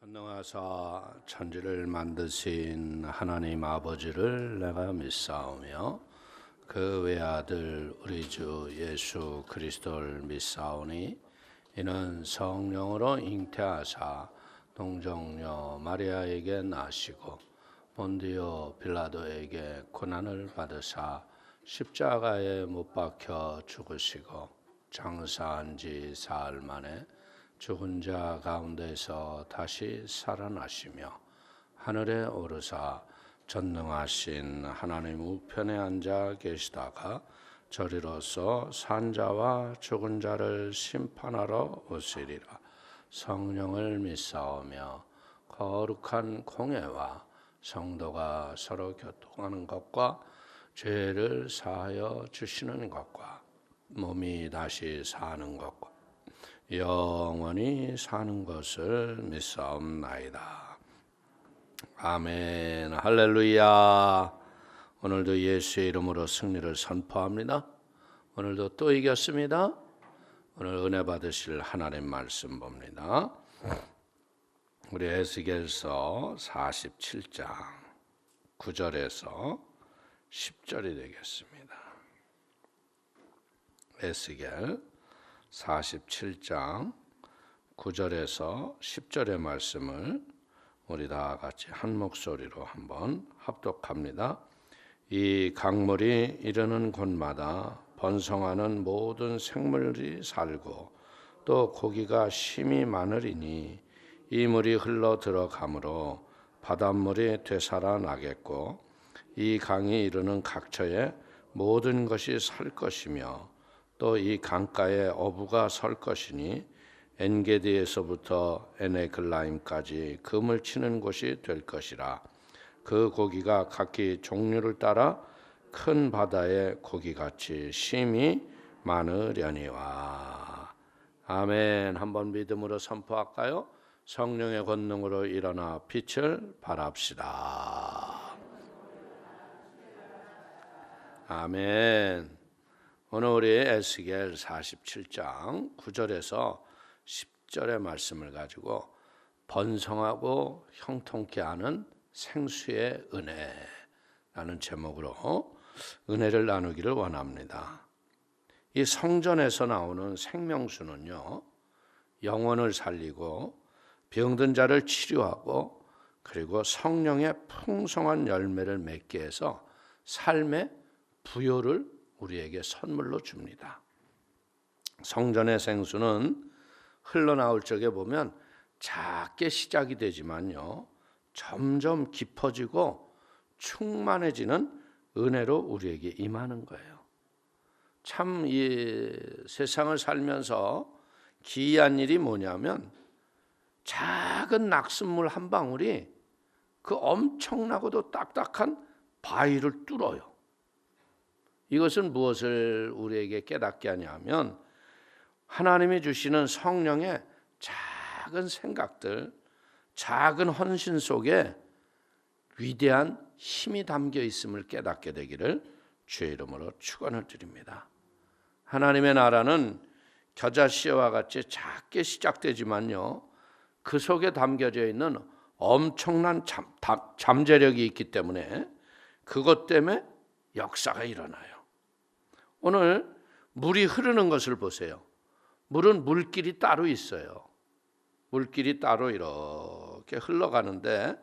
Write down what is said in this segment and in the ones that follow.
전능하사 천지를 만드신 하나님 아버지를 내가 믿사오며 그 외아들 우리 주 예수 그리스도를 믿사오니 이는 성령으로 잉태하사 동정녀 마리아에게 나시고 본디오 빌라도에게 고난을 받으사 십자가에 못 박혀 죽으시고 장사한 지 사흘 만에 죽은 자 가운데서 다시 살아나시며 하늘에 오르사 전능하신 하나님 우편에 앉아 계시다가 저리로서 산자와 죽은 자를 심판하러 오시리라. 성령을 믿사오며 거룩한 공회와 성도가 서로 교통하는 것과 죄를 사하여 주시는 것과 몸이 다시 사는 것과 영원히 사는 것을 믿사옵나이다. 아멘. 할렐루야. 오늘도 예수의 이름으로 승리를 선포합니다. 오늘도 또 이겼습니다. 오늘 은혜 받으실 하나님 말씀 봅니다. 우리 에스겔서 47장 9절에서 10절이 되겠습니다. 에스겔 47장 9절에서 10절의 말씀을 우리 다 같이 한 목소리로 한번 합독합니다. 이 강물이 이르는 곳마다 번성하는 모든 생물이 살고 또 고기가 심히 많으리니 이 물이 흘러 들어가므로 바닷물이 되살아나겠고 이 강이 이르는 각처에 모든 것이 살 것이며 또 이 강가에 어부가 설 것이니 엔게디에서부터 에네글라임까지 금을 치는 곳이 될 것이라. 그 고기가 각기 종류를 따라 큰 바다의 고기같이 심히 많으려니와. 아멘. 한번 믿음으로 선포할까요? 성령의 권능으로 일어나 빛을 발합시다. 아멘. 오늘 우리 에스겔 47장 9절에서 10절의 말씀을 가지고 번성하고 형통케 하는 생수의 은혜라는 제목으로 은혜를 나누기를 원합니다. 이 성전에서 나오는 생명수는요, 영혼을 살리고 병든 자를 치료하고 그리고 성령의 풍성한 열매를 맺게 해서 삶의 부요를 우리에게 선물로 줍니다. 성전의 생수는 흘러나올 적에 보면 작게 시작이 되지만요, 점점 깊어지고 충만해지는 은혜로 우리에게 임하는 거예요. 참 이 세상을 살면서 기이한 일이 뭐냐면 작은 낙숫물 한 방울이 그 엄청나고도 딱딱한 바위를 뚫어요. 이것은 무엇을 우리에게 깨닫게 하냐면 하나님이 주시는 성령의 작은 생각들, 작은 헌신 속에 위대한 힘이 담겨 있음을 깨닫게 되기를 주의 이름으로 축원을 드립니다. 하나님의 나라는 겨자씨와 같이 작게 시작되지만요, 그 속에 담겨져 있는 엄청난 잠재력이 있기 때문에 그것 때문에 역사가 일어나요. 오늘 물이 흐르는 것을 보세요. 물은 물길이 따로 있어요. 물길이 따로 이렇게 흘러가는데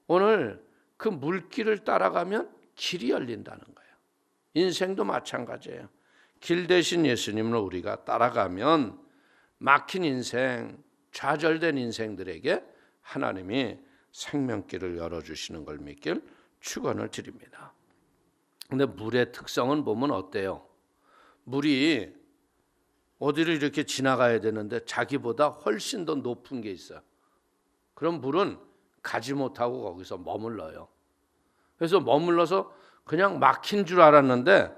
오늘 그 물길을 따라가면 길이 열린다는 거예요. 인생도 마찬가지예요. 길 대신 예수님을 우리가 따라가면 막힌 인생, 좌절된 인생들에게 하나님이 생명길을 열어주시는 걸 믿길 축원을 드립니다. 근데 물의 특성은 보면 어때요? 물이 어디를 이렇게 지나가야 되는데 자기보다 훨씬 더 높은 게 있어요. 그럼 물은 가지 못하고 거기서 머물러요. 그래서 머물러서 그냥 막힌 줄 알았는데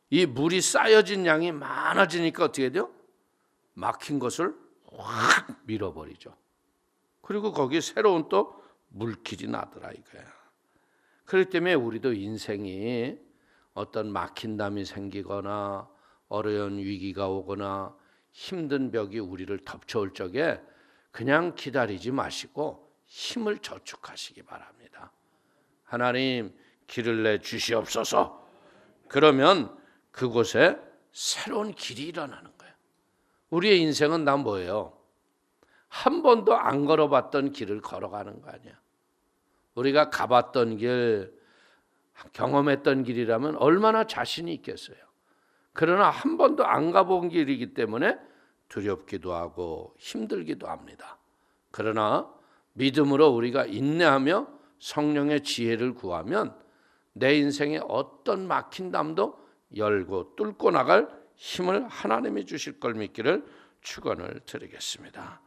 이 물이 쌓여진 양이 많아지니까 어떻게 돼요? 막힌 것을 확 밀어버리죠. 그리고 거기 새로운 또 물길이 나더라 이거야. 그렇기 때문에 우리도 인생이 어떤 막힌담이 생기거나 어려운 위기가 오거나 힘든 벽이 우리를 덮쳐올 적에 그냥 기다리지 마시고 힘을 저축하시기 바랍니다. 하나님 길을 내 주시옵소서. 그러면 그곳에 새로운 길이 일어나는 거예요. 우리의 인생은 다 뭐예요? 한 번도 안 걸어봤던 길을 걸어가는 거 아니야. 우리가 가봤던 길, 경험했던 길이라면 얼마나 자신이 있겠어요. 그러나 한 번도 안 가본 길이기 때문에 두렵기도 하고 힘들기도 합니다. 그러나 믿음으로 우리가 인내하며 성령의 지혜를 구하면 내 인생에 어떤 막힌 담도 열고 뚫고 나갈 힘을 하나님이 주실 걸 믿기를 축원을 드리겠습니다.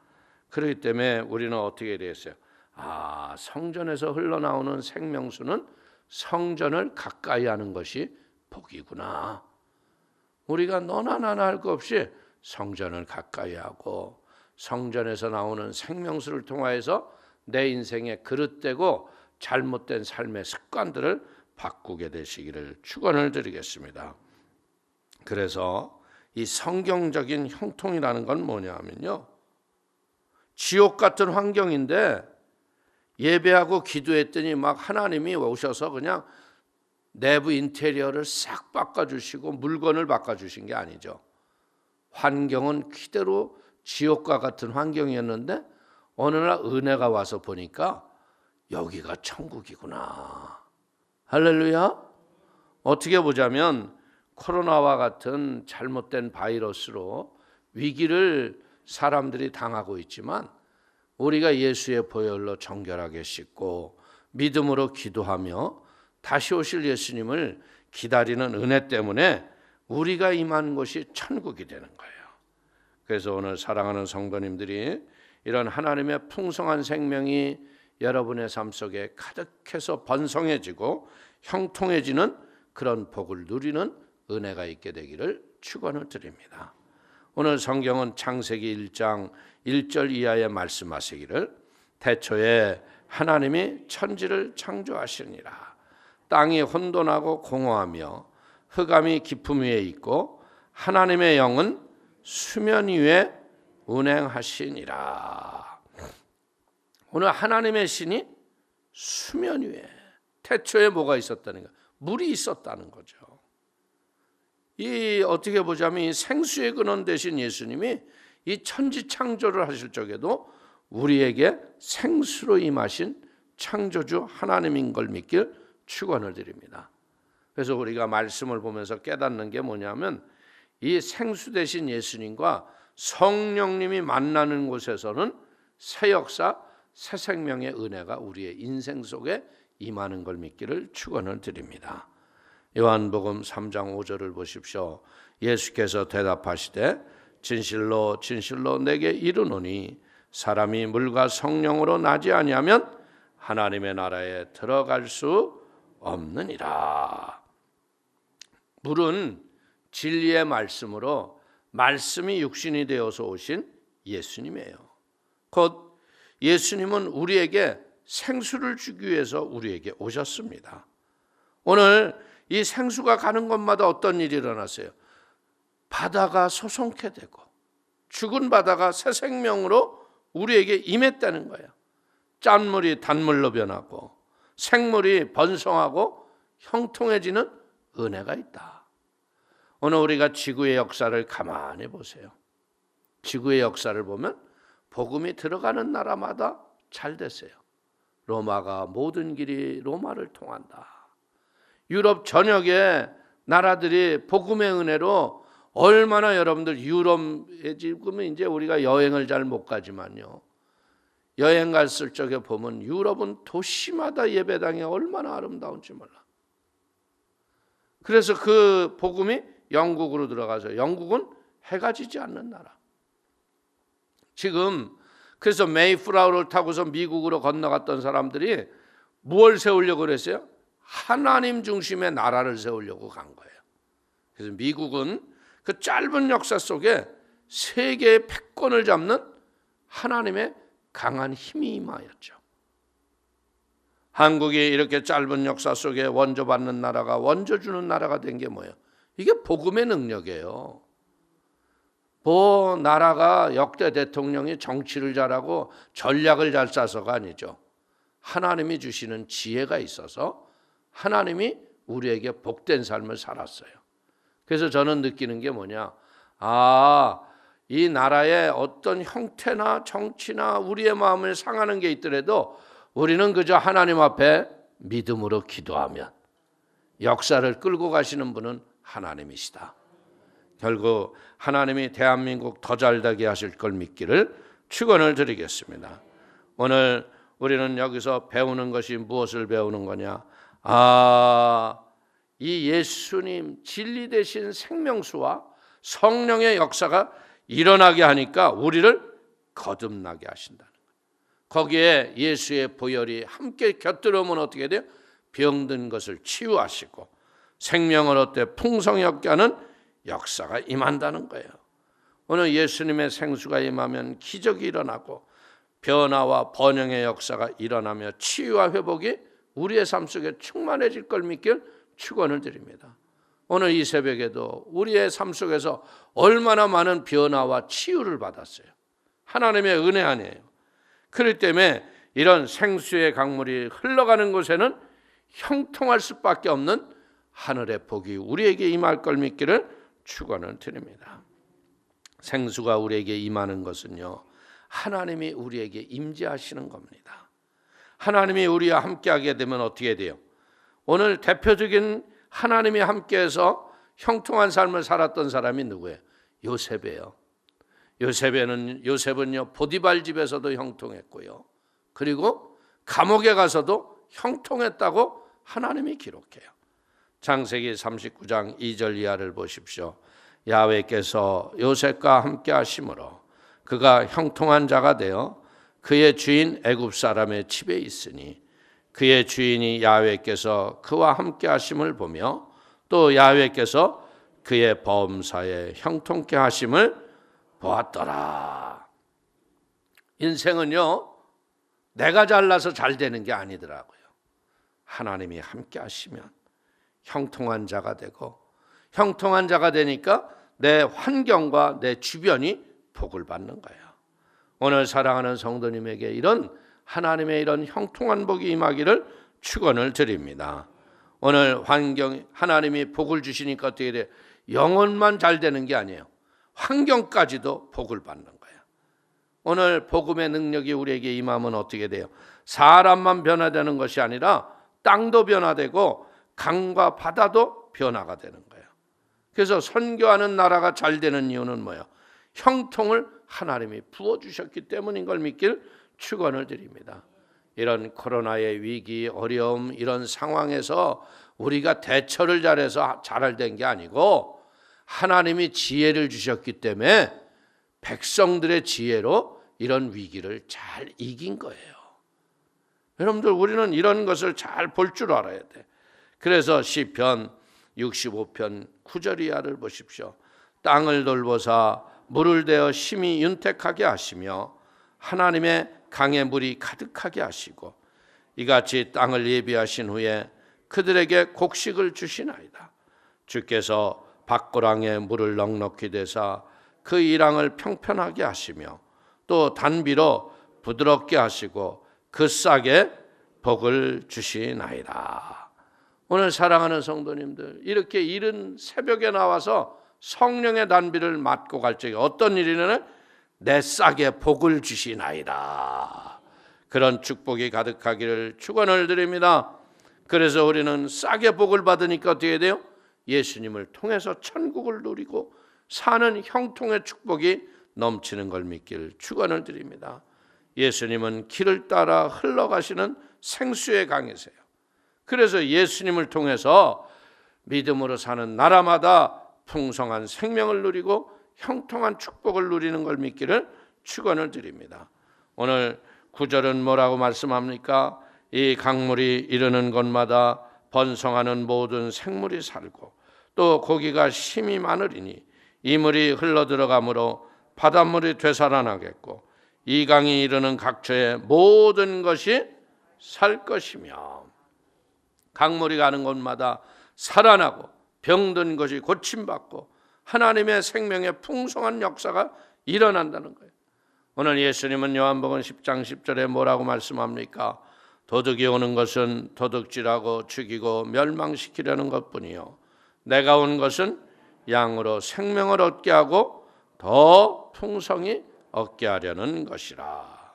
그렇기 때문에 우리는 어떻게 되었어요? 성전에서 흘러나오는 생명수는 성전을 가까이 하는 것이 복이구나. 우리가 너나 나나 할 것 없이 성전을 가까이 하고 성전에서 나오는 생명수를 통하여서 내 인생에 그릇되고 잘못된 삶의 습관들을 바꾸게 되시기를 축원을 드리겠습니다. 그래서 이 성경적인 형통이라는 건 뭐냐면요, 지옥 같은 환경인데 예배하고 기도했더니 막 하나님이 오셔서 그냥 내부 인테리어를 싹 바꿔주시고 물건을 바꿔주신 게 아니죠. 환경은 그대로 지옥과 같은 환경이었는데 어느 날 은혜가 와서 보니까 여기가 천국이구나. 할렐루야. 어떻게 보자면 코로나와 같은 잘못된 바이러스로 위기를 사람들이 당하고 있지만 우리가 예수의 보혈로 정결하게 씻고 믿음으로 기도하며 다시 오실 예수님을 기다리는 은혜 때문에 우리가 임한 곳이 천국이 되는 거예요. 그래서 오늘 사랑하는 성도님들이 이런 하나님의 풍성한 생명이 여러분의 삶 속에 가득해서 번성해지고 형통해지는 그런 복을 누리는 은혜가 있게 되기를 축원을 드립니다. 오늘 성경은 창세기 1장 1절 이하에 말씀하시기를 태초에 하나님이 천지를 창조하시니라. 땅이 혼돈하고 공허하며 흑암이 깊음 위에 있고 하나님의 영은 수면 위에 운행하시니라. 오늘 하나님의 신이 수면 위에, 태초에 뭐가 있었다는 거? 물이 있었다는 거죠. 이 어떻게 보자면 이 생수의 근원 되신 예수님이 이 천지 창조를 하실 적에도 우리에게 생수로 임하신 창조주 하나님인 걸 믿길 축원을 드립니다. 그래서 우리가 말씀을 보면서 깨닫는 게 뭐냐면 이 생수 되신 예수님과 성령님이 만나는 곳에서는 새 역사, 새 생명의 은혜가 우리의 인생 속에 임하는 걸 믿기를 축원을 드립니다. 요한복음 3장 5절을 보십시오. 예수께서 대답하시되 진실로 진실로 내게 이르노니 사람이 물과 성령으로 나지 아니하면 하나님의 나라에 들어갈 수 없느니라. 물은 진리의 말씀으로 말씀이 육신이 되어서 오신 예수님이에요. 곧 예수님은 우리에게 생수를 주기 위해서 우리에게 오셨습니다. 오늘 이 생수가 가는 곳마다 어떤 일이 일어났어요? 바다가 소송케 되고 죽은 바다가 새 생명으로 우리에게 임했다는 거예요. 짠물이 단물로 변하고 생물이 번성하고 형통해지는 은혜가 있다. 오늘 우리가 지구의 역사를 가만히 보세요. 지구의 역사를 보면 복음이 들어가는 나라마다 잘 됐어요. 로마가 모든 길이 로마를 통한다. 유럽 전역의 나라들이 복음의 은혜로 얼마나 여러분들 유럽에 지금 이제 우리가 여행을 잘 못 가지만요. 여행 갔을 적에 보면 유럽은 도시마다 예배당이 얼마나 아름다운지 몰라. 그래서 그 복음이 영국으로 들어가서 영국은 해가 지지 않는 나라. 지금 그래서 메이플라워를 타고서 미국으로 건너갔던 사람들이 무엇을 세우려고 그랬어요? 하나님 중심의 나라를 세우려고 간 거예요. 그래서 미국은 그 짧은 역사 속에 세계의 패권을 잡는 하나님의 강한 힘이 임하였죠. 한국이 이렇게 짧은 역사 속에 원조받는 나라가 원조주는 나라가 된 게 뭐예요? 이게 복음의 능력이에요. 나라가 역대 대통령이 정치를 잘하고 전략을 잘 짜서가 아니죠. 하나님이 주시는 지혜가 있어서 하나님이 우리에게 복된 삶을 살았어요. 그래서 저는 느끼는 게 뭐냐, 이 나라의 어떤 형태나 정치나 우리의 마음을 상하는 게 있더라도 우리는 그저 하나님 앞에 믿음으로 기도하면 역사를 끌고 가시는 분은 하나님이시다. 결국 하나님이 대한민국 더 잘되게 하실 걸 믿기를 축원을 드리겠습니다. 오늘 우리는 여기서 배우는 것이 무엇을 배우는 거냐? 이 예수님 진리 되신 생명수와 성령의 역사가 일어나게 하니까 우리를 거듭나게 하신다는 거예요. 거기에 예수의 보혈이 함께 곁들어오면 어떻게 돼요? 병든 것을 치유하시고 생명을 얻되 풍성히 얻게 하는 역사가 임한다는 거예요. 오늘 예수님의 생수가 임하면 기적이 일어나고 변화와 번영의 역사가 일어나며 치유와 회복이 우리의 삶 속에 충만해질 걸 믿길 축원을 드립니다. 오늘 이 새벽에도 우리의 삶 속에서 얼마나 많은 변화와 치유를 받았어요. 하나님의 은혜 아니에요. 그렇기 때문에 이런 생수의 강물이 흘러가는 곳에는 형통할 수밖에 없는 하늘의 복이 우리에게 임할 걸 믿기를 축원을 드립니다. 생수가 우리에게 임하는 것은요, 하나님이 우리에게 임재하시는 겁니다. 하나님이 우리와 함께하게 되면 어떻게 돼요? 오늘 대표적인 하나님이 함께해서 형통한 삶을 살았던 사람이 누구예요? 요셉이에요. 요셉은요 보디발 집에서도 형통했고요, 그리고 감옥에 가서도 형통했다고 하나님이 기록해요. 창세기 39장 2절 이하를 보십시오. 야훼께서 요셉과 함께 하심으로 그가 형통한 자가 되어 그의 주인 애굽 사람의 집에 있으니 그의 주인이 야훼께서 그와 함께 하심을 보며 또 야훼께서 그의 범사에 형통케 하심을 보았더라. 인생은요 내가 잘나서 잘 되는 게 아니더라고요. 하나님이 함께 하시면 형통한 자가 되고, 형통한 자가 되니까 내 환경과 내 주변이 복을 받는 거예요. 오늘 사랑하는 성도님에게 이런 하나님의 이런 형통한 복이 임하기를 축원을 드립니다. 오늘 하나님이 복을 주시니까 어떻게 돼요? 영혼만 잘 되는 게 아니에요. 환경까지도 복을 받는 거예요. 오늘 복음의 능력이 우리에게 임하면 어떻게 돼요? 사람만 변화되는 것이 아니라 땅도 변화되고 강과 바다도 변화가 되는 거예요. 그래서 선교하는 나라가 잘 되는 이유는 뭐예요? 형통을 하나님이 부어주셨기 때문인 걸 믿길 축원을 드립니다. 이런 코로나의 위기, 어려움, 이런 상황에서 우리가 대처를 잘해서 잘된 게 아니고 하나님이 지혜를 주셨기 때문에 백성들의 지혜로 이런 위기를 잘 이긴 거예요. 여러분들, 우리는 이런 것을 잘 볼 줄 알아야 돼. 그래서 시편 65편 9절 이하를 보십시오. 땅을 돌보사 물을 대어 심히 윤택하게 하시며 하나님의 강의 물이 가득하게 하시고 이같이 땅을 예비하신 후에 그들에게 곡식을 주시나이다. 주께서 밭고랑에 물을 넉넉히 대사 그 이랑을 평편하게 하시며 또 단비로 부드럽게 하시고 그 싹에 복을 주시나이다. 오늘 사랑하는 성도님들, 이렇게 이른 새벽에 나와서 성령의 단비를 맞고 갈 적에 어떤 일이냐면 내 싹에 복을 주시나이다. 그런 축복이 가득하기를 축원을 드립니다. 그래서 우리는 싹에 복을 받으니까 어떻게 돼요? 예수님을 통해서 천국을 누리고 사는 형통의 축복이 넘치는 걸 믿기를 축원을 드립니다. 예수님은 길을 따라 흘러가시는 생수의 강이세요. 그래서 예수님을 통해서 믿음으로 사는 나라마다 풍성한 생명을 누리고 형통한 축복을 누리는 걸 믿기를 축원을 드립니다. 오늘 9절은 뭐라고 말씀합니까? 이 강물이 이르는 곳마다 번성하는 모든 생물이 살고 또 고기가 심히 많으리니 이 물이 흘러들어가므로 바닷물이 되살아나겠고 이 강이 이르는 각처의 모든 것이 살 것이며, 강물이 가는 곳마다 살아나고 병든 것이 고침받고 하나님의 생명의 풍성한 역사가 일어난다는 거예요. 오늘 예수님은 요한복음 10장 10절에 뭐라고 말씀합니까? 도둑이 오는 것은 도둑질하고 죽이고 멸망시키려는 것뿐이요 내가 온 것은 양으로 생명을 얻게 하고 더 풍성히 얻게 하려는 것이라.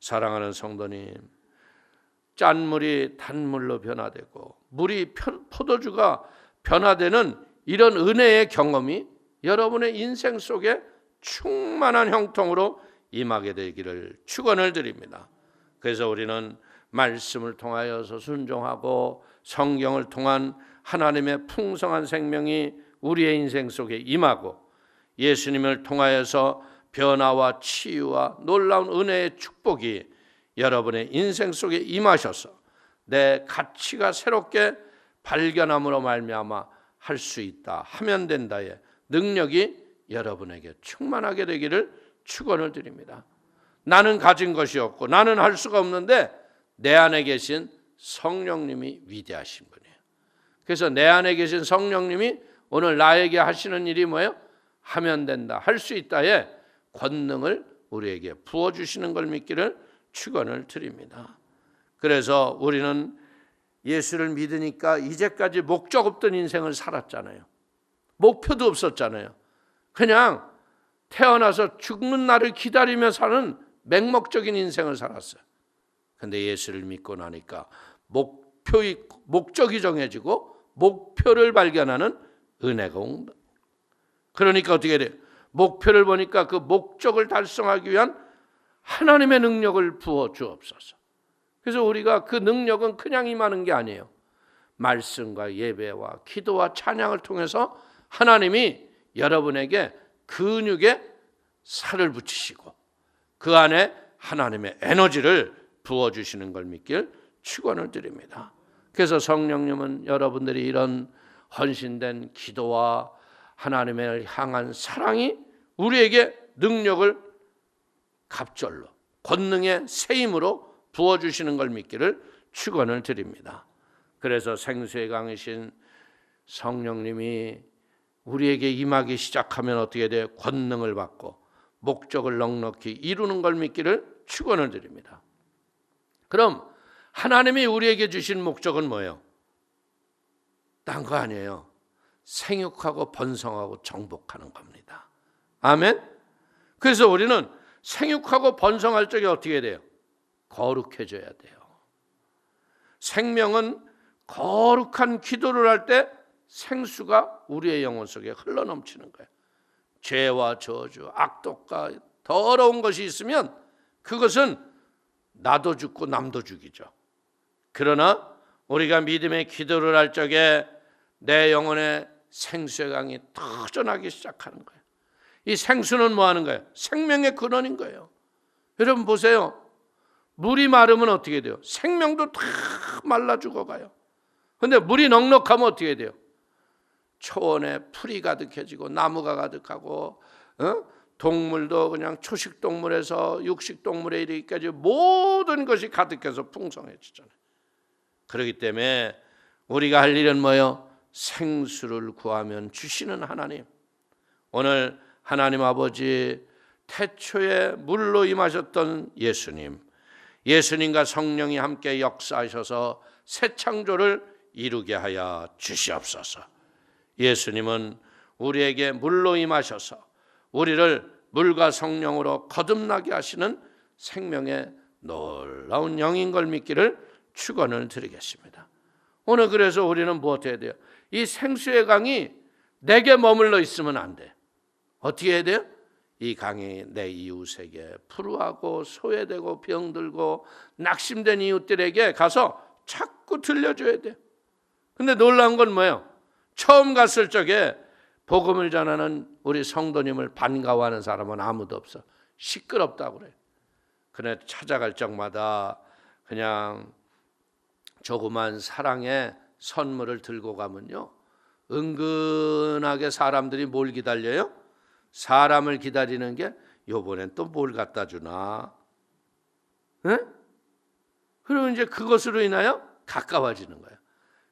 사랑하는 성도님, 짠물이 단물로 변화되고 물이 포도주가 변화되는 이런 은혜의 경험이 여러분의 인생 속에 충만한 형통으로 임하게 되기를 축원을 드립니다. 그래서 우리는 말씀을 통하여서 순종하고 성경을 통한 하나님의 풍성한 생명이 우리의 인생 속에 임하고 예수님을 통하여서 변화와 치유와 놀라운 은혜의 축복이 여러분의 인생 속에 임하셔서 내 가치가 새롭게 발견함으로 말미암아 할 수 있다, 하면 된다의 능력이 여러분에게 충만하게 되기를 축원을 드립니다. 나는 가진 것이 없고 나는 할 수가 없는데 내 안에 계신 성령님이 위대하신 분이에요. 그래서 내 안에 계신 성령님이 오늘 나에게 하시는 일이 뭐예요? 하면 된다, 할 수 있다의 권능을 우리에게 부어주시는 걸 믿기를 축원을 드립니다. 그래서 우리는 예수를 믿으니까 이제까지 목적 없던 인생을 살았잖아요. 목표도 없었잖아요. 그냥 태어나서 죽는 날을 기다리며 사는 맹목적인 인생을 살았어요. 근데 예수를 믿고 나니까 목적이 정해지고 목표를 발견하는 은혜가 온다. 그러니까 어떻게 돼요? 목표를 보니까 그 목적을 달성하기 위한 하나님의 능력을 부어 주옵소서. 그래서 우리가 그 능력은 그냥 임하는 게 아니에요. 말씀과 예배와 기도와 찬양을 통해서 하나님이 여러분에게 근육에 살을 붙이시고 그 안에 하나님의 에너지를 부어주시는 걸 믿길 축원을 드립니다. 그래서 성령님은 여러분들이 이런 헌신된 기도와 하나님을 향한 사랑이 우리에게 능력을 갑절로 권능의 세임으로 부어주시는 걸 믿기를 축원을 드립니다. 그래서 생수의 강이신 성령님이 우리에게 임하기 시작하면 어떻게 돼요? 권능을 받고 목적을 넉넉히 이루는 걸 믿기를 축원을 드립니다. 그럼 하나님이 우리에게 주신 목적은 뭐예요? 딴 거 아니에요. 생육하고 번성하고 정복하는 겁니다. 아멘. 그래서 우리는 생육하고 번성할 적에 어떻게 돼요? 거룩해져야 돼요. 생명은 거룩한 기도를 할 때 생수가 우리의 영혼 속에 흘러넘치는 거예요. 죄와 저주, 악독과 더러운 것이 있으면 그것은 나도 죽고 남도 죽이죠. 그러나 우리가 믿음의 기도를 할 적에 내 영혼의 생수의 강이 터져나기 시작하는 거예요. 이 생수는 뭐 하는 거예요? 생명의 근원인 거예요. 여러분 보세요. 물이 마르면 어떻게 돼요? 생명도 다 말라 죽어가요. 그런데 물이 넉넉하면 어떻게 돼요? 초원에 풀이 가득해지고 나무가 가득하고 동물도 그냥 초식동물에서 육식동물에 이르기까지 모든 것이 가득해서 풍성해지잖아요. 그렇기 때문에 우리가 할 일은 뭐예요? 생수를 구하면 주시는 하나님. 오늘 하나님 아버지 태초에 물로 임하셨던 예수님과 성령이 함께 역사하셔서 새 창조를 이루게 하여 주시옵소서. 예수님은 우리에게 물로 임하셔서 우리를 물과 성령으로 거듭나게 하시는 생명의 놀라운 영인 걸 믿기를 축원을 드리겠습니다. 오늘 그래서 우리는 무엇 해야 돼요? 이 생수의 강이 내게 머물러 있으면 안 돼. 어떻게 해야 돼요? 이 강이 내 이웃에게 불우하고 소외되고 병들고 낙심된 이웃들에게 가서 자꾸 들려줘야 돼요. 근데 놀라운 건 뭐예요? 처음 갔을 적에 복음을 전하는 우리 성도님을 반가워하는 사람은 아무도 없어. 시끄럽다고 그래요. 그래 찾아갈 적마다 그냥 조그만 사랑의 선물을 들고 가면요, 은근하게 사람들이 뭘 기다려요? 사람을 기다리는 게 요번엔 또 뭘 갖다 주나? 네? 그리고 이제 그것으로 인하여 가까워지는 거예요.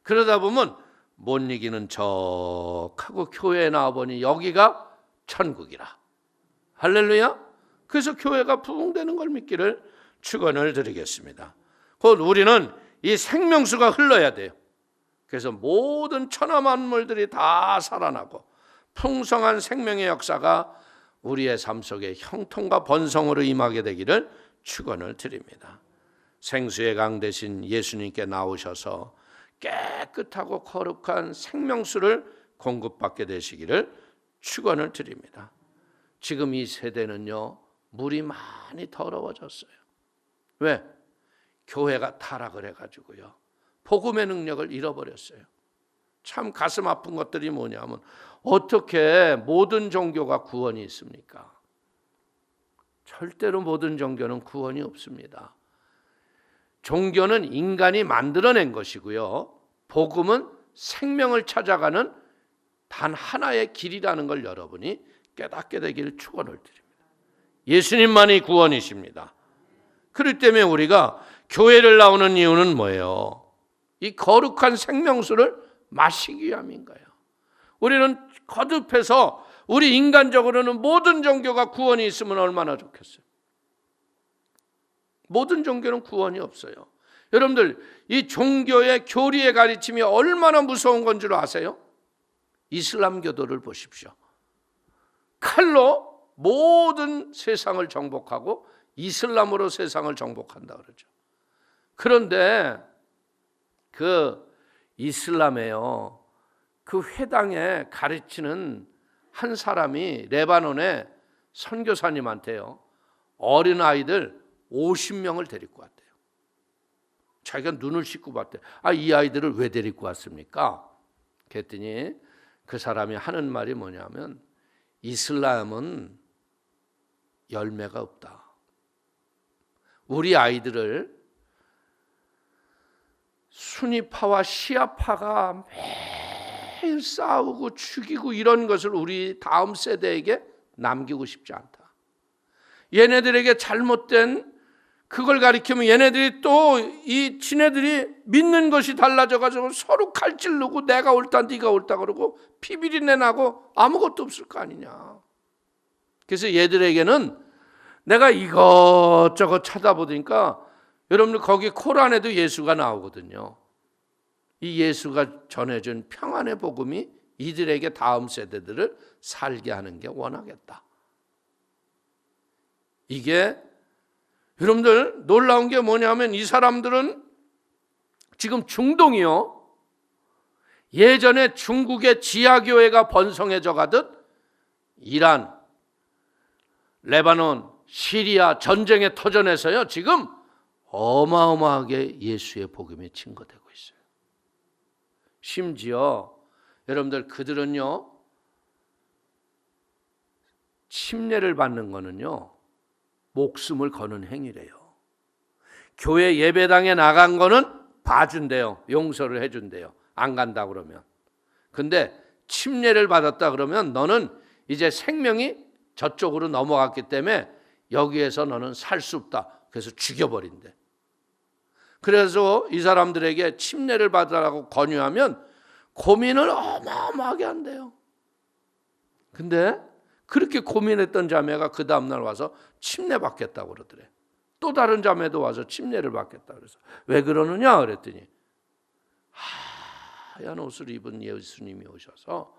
그러다 보면 못 이기는 척하고 교회에 나와보니 여기가 천국이라. 할렐루야. 그래서 교회가 부흥되는 걸 믿기를 축원을 드리겠습니다. 곧 우리는 이 생명수가 흘러야 돼요. 그래서 모든 천하 만물들이 다 살아나고 풍성한 생명의 역사가 우리의 삶 속에 형통과 번성으로 임하게 되기를 축원을 드립니다. 생수의 강 대신 예수님께 나오셔서 깨끗하고 거룩한 생명수를 공급받게 되시기를 축원을 드립니다. 지금 이 세대는요, 물이 많이 더러워졌어요. 왜? 교회가 타락을 해가지고요, 복음의 능력을 잃어버렸어요. 참 가슴 아픈 것들이 뭐냐면, 어떻게 모든 종교가 구원이 있습니까? 절대로 모든 종교는 구원이 없습니다. 종교는 인간이 만들어낸 것이고요, 복음은 생명을 찾아가는 단 하나의 길이라는 걸 여러분이 깨닫게 되기를 축원을 드립니다. 예수님만이 구원이십니다. 그렇기 때문에 우리가 교회를 나오는 이유는 뭐예요? 이 거룩한 생명수를 마시기 위함인 거예요. 우리는 거듭해서 우리 인간적으로는 모든 종교가 구원이 있으면 얼마나 좋겠어요. 모든 종교는 구원이 없어요. 여러분들, 이 종교의 교리의 가르침이 얼마나 무서운 건 줄 아세요? 이슬람교도를 보십시오. 칼로 모든 세상을 정복하고 이슬람으로 세상을 정복한다 그러죠. 그런데 그 이슬람에요, 그 회당에 가르치는 한 사람이 레바논의 선교사님한테요, 어린 아이들 50명을 데리고 왔대요. 자기가 눈을 씻고 봤대. 이 아이들을 왜 데리고 왔습니까? 그랬더니 그 사람이 하는 말이 뭐냐면, 이슬람은 열매가 없다. 우리 아이들을 수니파와 시아파가 매일 싸우고 죽이고 이런 것을 우리 다음 세대에게 남기고 싶지 않다. 얘네들에게 잘못된 그걸 가리키면 얘네들이 또 이 지네들이 믿는 것이 달라져가지고 서로 칼질르고 내가 옳다 네가 옳다 그러고 피비린내 나고 아무것도 없을 거 아니냐. 그래서 얘들에게는 내가 이것저것 찾아보니까, 여러분들 거기 코란에도 예수가 나오거든요. 이 예수가 전해준 평안의 복음이 이들에게 다음 세대들을 살게 하는 게 원하겠다. 이게 여러분들 놀라운 게 뭐냐면, 이 사람들은 지금 중동이요, 예전에 중국의 지하교회가 번성해져 가듯 이란, 레바논, 시리아 전쟁의 터전에서요, 지금 어마어마하게 예수의 복음이 증거되고 있어요. 심지어 여러분들, 그들은요, 침례를 받는 거는요, 목숨을 거는 행위래요. 교회 예배당에 나간 거는 봐준대요. 용서를 해준대요. 안 간다 그러면. 근데 침례를 받았다 그러면 너는 이제 생명이 저쪽으로 넘어갔기 때문에 여기에서 너는 살 수 없다. 그래서 죽여버린대. 그래서 이 사람들에게 침례를 받으라고 권유하면 고민을 어마어마하게 한대요. 근데 그렇게 고민했던 자매가 그 다음날 와서 침례 받겠다고 그러더래. 또 다른 자매도 와서 침례를 받겠다 그래서 왜 그러느냐 그랬더니, 하얀 옷을 입은 예수님이 오셔서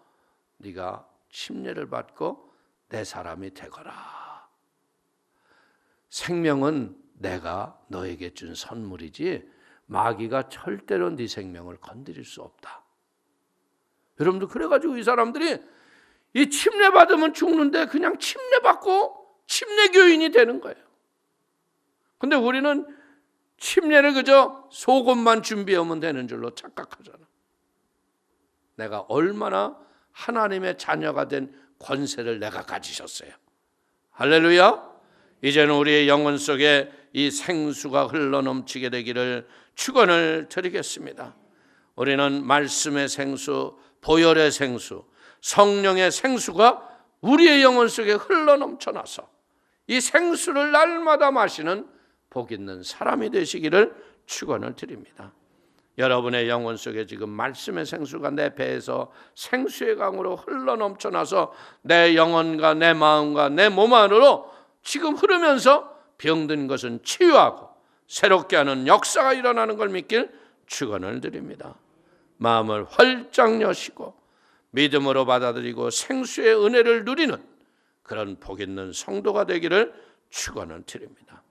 네가 침례를 받고 내 사람이 되거라. 생명은 내가 너에게 준 선물이지 마귀가 절대로 네 생명을 건드릴 수 없다. 여러분들, 그래가지고 이 사람들이 이 침례 받으면 죽는데 그냥 침례 받고 침례 교인이 되는 거예요. 근데 우리는 침례를 그저 속옷만 준비하면 되는 줄로 착각하잖아. 내가 얼마나 하나님의 자녀가 된 권세를 내가 가지셨어요. 할렐루야. 이제는 우리의 영혼 속에 이 생수가 흘러넘치게 되기를 축원을 드리겠습니다. 우리는 말씀의 생수, 보혈의 생수, 성령의 생수가 우리의 영혼 속에 흘러넘쳐나서 이 생수를 날마다 마시는 복 있는 사람이 되시기를 축원을 드립니다. 여러분의 영혼 속에 지금 말씀의 생수가 내 배에서 생수의 강으로 흘러넘쳐나서 내 영혼과 내 마음과 내 몸 안으로 지금 흐르면서 병든 것은 치유하고 새롭게 하는 역사가 일어나는 걸 믿길 축원을 드립니다. 마음을 활짝 여시고 믿음으로 받아들이고 생수의 은혜를 누리는 그런 복 있는 성도가 되기를 축원을 드립니다.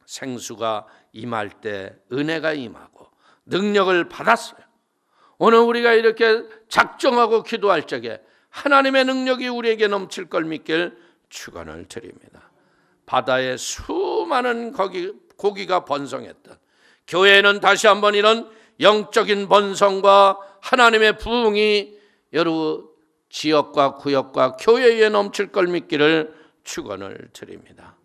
생수가 임할 때 은혜가 임하고 능력을 받았어요. 오늘 우리가 이렇게 작정하고 기도할 적에 하나님의 능력이 우리에게 넘칠 걸 믿길 축원을 드립니다. 바다에 수많은 고기가 번성했던 교회에는 다시 한번 이런 영적인 번성과 하나님의 부흥이 여러 지역과 구역과 교회에 넘칠 걸 믿기를 축원을 드립니다.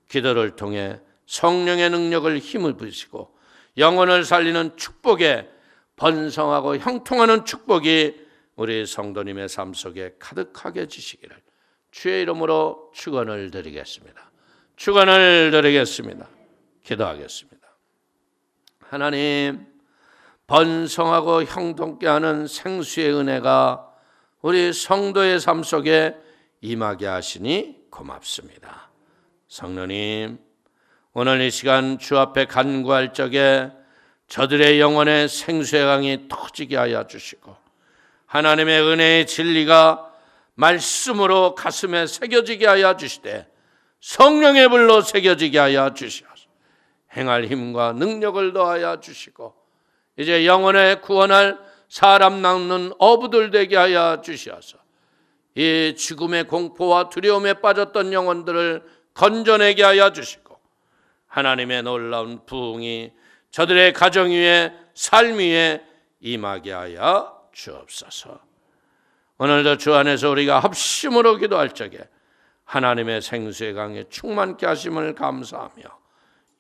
기도를 통해 성령의 능력을 힘을 부으시고 영혼을 살리는 축복에 번성하고 형통하는 축복이 우리 성도님의 삶 속에 가득하게 지시기를 주의 이름으로 축원을 드리겠습니다. 축원을 드리겠습니다. 기도하겠습니다. 하나님, 번성하고 형통케 하는 생수의 은혜가 우리 성도의 삶 속에 임하게 하시니 고맙습니다. 성령님, 오늘 이 시간 주 앞에 간구할 적에 저들의 영혼의 생수의 강이 터지게 하여 주시고 하나님의 은혜의 진리가 말씀으로 가슴에 새겨지게 하여 주시되 성령의 불로 새겨지게 하여 주시옵소서. 행할 힘과 능력을 더하여 주시고 이제 영혼에 구원할 사람 낳는 어부들 되게 하여 주시옵소서. 이 죽음의 공포와 두려움에 빠졌던 영혼들을 건져내게 하여 주시고 하나님의 놀라운 부흥이 저들의 가정 위에 삶 위에 임하게 하여 주옵소서. 오늘도 주 안에서 우리가 합심으로 기도할 적에 하나님의 생수의 강에 충만케 하심을 감사하며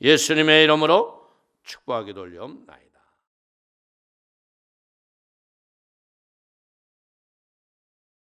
예수님의 이름으로 축복하기 돌려옵나이다.